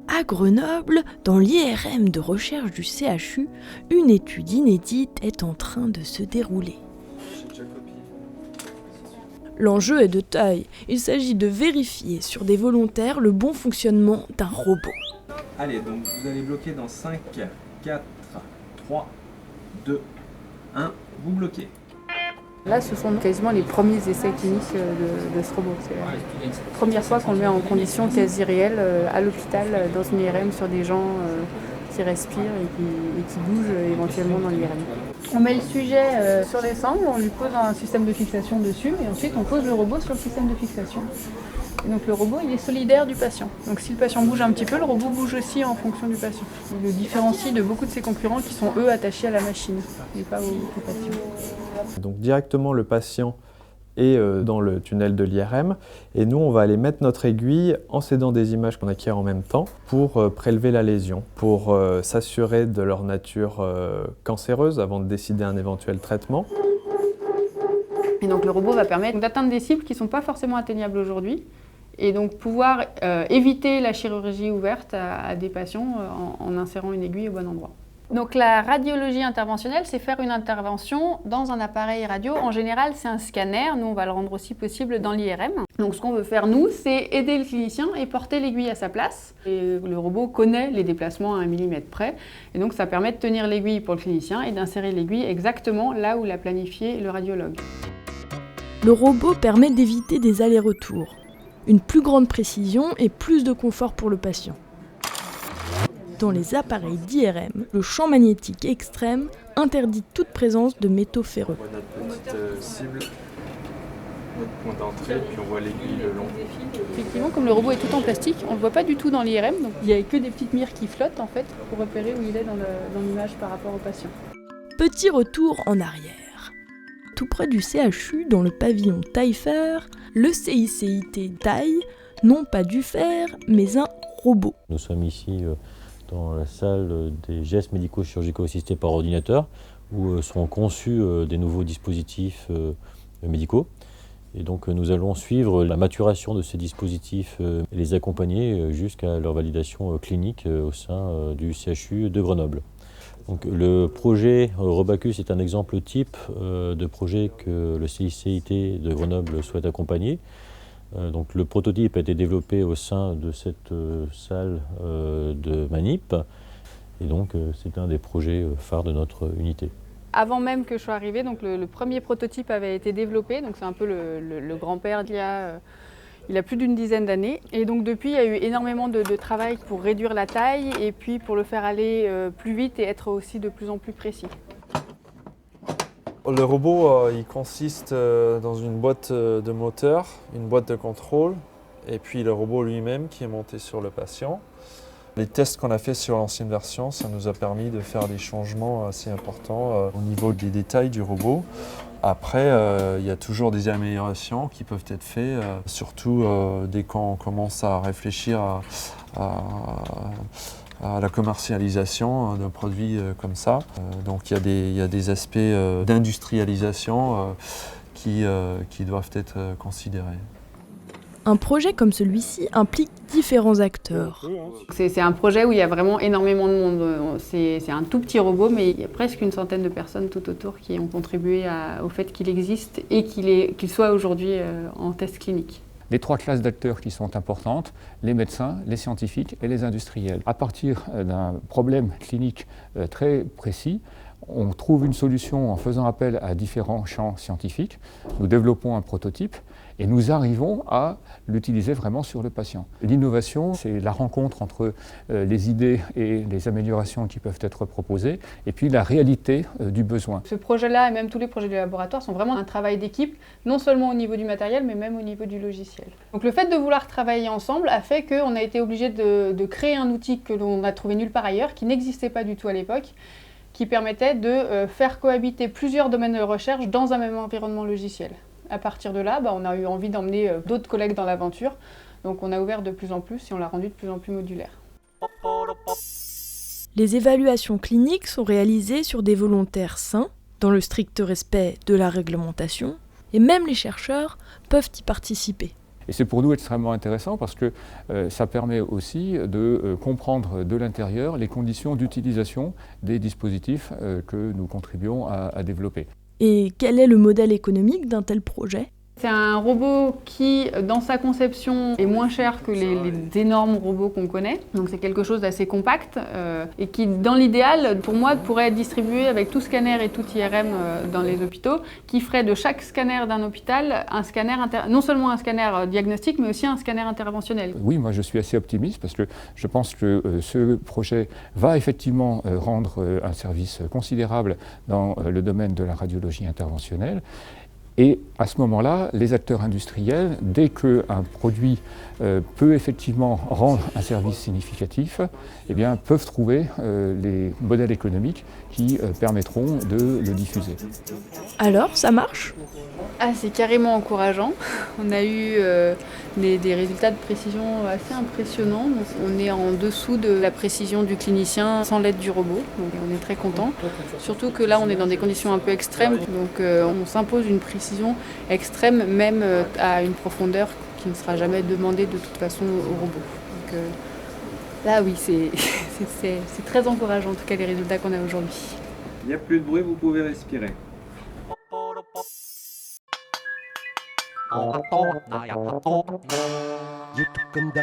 À Grenoble, dans l'IRM de recherche du CHU, une étude inédite est en train de se dérouler. L'enjeu est de taille. Il s'agit de vérifier sur des volontaires le bon fonctionnement d'un robot. Allez, donc vous allez bloquer dans 5, 4, 3, 2, 1, vous bloquez. Là, ce sont quasiment les premiers essais cliniques de ce robot. C'est la première fois qu'on le met en conditions quasi réelles à l'hôpital, dans une IRM, sur des gens qui respirent et qui bougent éventuellement dans l'IRM. On met le sujet sur les sangles, on lui pose un système de fixation dessus et ensuite on pose le robot sur le système de fixation. Et donc le robot il est solidaire du patient. Donc si le patient bouge un petit peu, le robot bouge aussi en fonction du patient. Il le différencie de beaucoup de ses concurrents qui sont eux attachés à la machine et pas au patient. Donc directement le patient est dans le tunnel de l'IRM et nous on va aller mettre notre aiguille en s'aidant des images qu'on acquiert en même temps pour prélever la lésion, pour s'assurer de leur nature cancéreuse avant de décider un éventuel traitement. Et donc le robot va permettre d'atteindre des cibles qui ne sont pas forcément atteignables aujourd'hui et donc pouvoir éviter la chirurgie ouverte à des patients en insérant une aiguille au bon endroit. Donc la radiologie interventionnelle, c'est faire une intervention dans un appareil radio. En général, c'est un scanner. Nous, on va le rendre aussi possible dans l'IRM. Donc ce qu'on veut faire, nous, c'est aider le clinicien et porter l'aiguille à sa place. Et le robot connaît les déplacements à 1 mm près. Et donc ça permet de tenir l'aiguille pour le clinicien et d'insérer l'aiguille exactement là où l'a planifié le radiologue. Le robot permet d'éviter des allers-retours, une plus grande précision et plus de confort pour le patient. Dans les appareils d'IRM, le champ magnétique extrême interdit toute présence de métaux ferreux. On voit notre petite cible, notre point d'entrée, puis on voit l'aiguille le long. Effectivement, comme le robot est tout en plastique, on ne le voit pas du tout dans l'IRM, donc il n'y a que des petites mires qui flottent en fait pour repérer où il est dans l'image par rapport au patient. Petit retour en arrière. Tout près du CHU, dans le pavillon Taillefer, le CICIT taille, non pas du fer, mais un robot. Nous sommes ici dans la salle des gestes médico-chirurgicaux assistés par ordinateur, où seront conçus des nouveaux dispositifs médicaux. Et donc nous allons suivre la maturation de ces dispositifs et les accompagner jusqu'à leur validation clinique au sein du CHU de Grenoble. Donc, le projet Robacus est un exemple type de projet que le CICIT de Grenoble souhaite accompagner. Donc, le prototype a été développé au sein de cette salle de manip et donc c'est un des projets phares de notre unité. Avant même que je sois arrivée, donc le premier prototype avait été développé, donc c'est un peu le grand-père il a plus d'une dizaine d'années. Et donc depuis, il y a eu énormément de travail pour réduire la taille et puis pour le faire aller plus vite et être aussi de plus en plus précis. Le robot, il consiste dans une boîte de moteur, une boîte de contrôle, et puis le robot lui-même qui est monté sur le patient. Les tests qu'on a fait sur l'ancienne version, ça nous a permis de faire des changements assez importants au niveau des détails du robot. Après, il y a toujours des améliorations qui peuvent être faites, surtout dès qu'on commence à réfléchir à la commercialisation d'un produit comme ça. Donc il y a des aspects d'industrialisation qui doivent être considérés. Un projet comme celui-ci implique différents acteurs. C'est un projet où il y a vraiment énormément de monde. C'est un tout petit robot, mais il y a presque une centaine de personnes tout autour qui ont contribué au fait qu'il existe et qu'il soit aujourd'hui en test clinique. Les 3 classes d'acteurs qui sont importantes, les médecins, les scientifiques et les industriels. À partir d'un problème clinique très précis, on trouve une solution en faisant appel à différents champs scientifiques. Nous développons un prototype et nous arrivons à l'utiliser vraiment sur le patient. L'innovation, c'est la rencontre entre les idées et les améliorations qui peuvent être proposées et puis la réalité du besoin. Ce projet-là et même tous les projets du laboratoire sont vraiment un travail d'équipe, non seulement au niveau du matériel, mais même au niveau du logiciel. Donc le fait de vouloir travailler ensemble a fait qu'on a été obligé de créer un outil que l'on n'a trouvé nulle part ailleurs, qui n'existait pas du tout à l'époque, qui permettait de faire cohabiter plusieurs domaines de recherche dans un même environnement logiciel. À partir de là, on a eu envie d'emmener d'autres collègues dans l'aventure, donc on a ouvert de plus en plus et on l'a rendu de plus en plus modulaire. Les évaluations cliniques sont réalisées sur des volontaires sains, dans le strict respect de la réglementation, et même les chercheurs peuvent y participer. Et c'est pour nous extrêmement intéressant parce que ça permet aussi de comprendre de l'intérieur les conditions d'utilisation des dispositifs que nous contribuons à développer. Et quel est le modèle économique d'un tel projet ? C'est un robot qui, dans sa conception, est moins cher que les énormes robots qu'on connaît. Donc c'est quelque chose d'assez compact et qui, dans l'idéal, pour moi, pourrait être distribué avec tout scanner et tout IRM dans les hôpitaux, qui ferait de chaque scanner d'un hôpital un scanner non seulement un scanner diagnostique, mais aussi un scanner interventionnel. Oui, moi je suis assez optimiste parce que je pense que ce projet va effectivement rendre un service considérable dans le domaine de la radiologie interventionnelle. Et à ce moment-là, les acteurs industriels, dès qu'un produit peut effectivement rendre un service significatif, eh bien, peuvent trouver les modèles économiques qui permettront de le diffuser. Alors, ça marche ? Ah, c'est carrément encourageant. On a eu des résultats de précision assez impressionnants. Donc, on est en dessous de la précision du clinicien sans l'aide du robot. Donc, on est très content. Surtout que là, on est dans des conditions un peu extrêmes. Donc, on s'impose une précision extrême, même à une profondeur qui ne sera jamais demandée de toute façon au robot. Donc, là, oui, c'est très encourageant, en tout cas, les résultats qu'on a aujourd'hui. Il n'y a plus de bruit, vous pouvez respirer. YouTube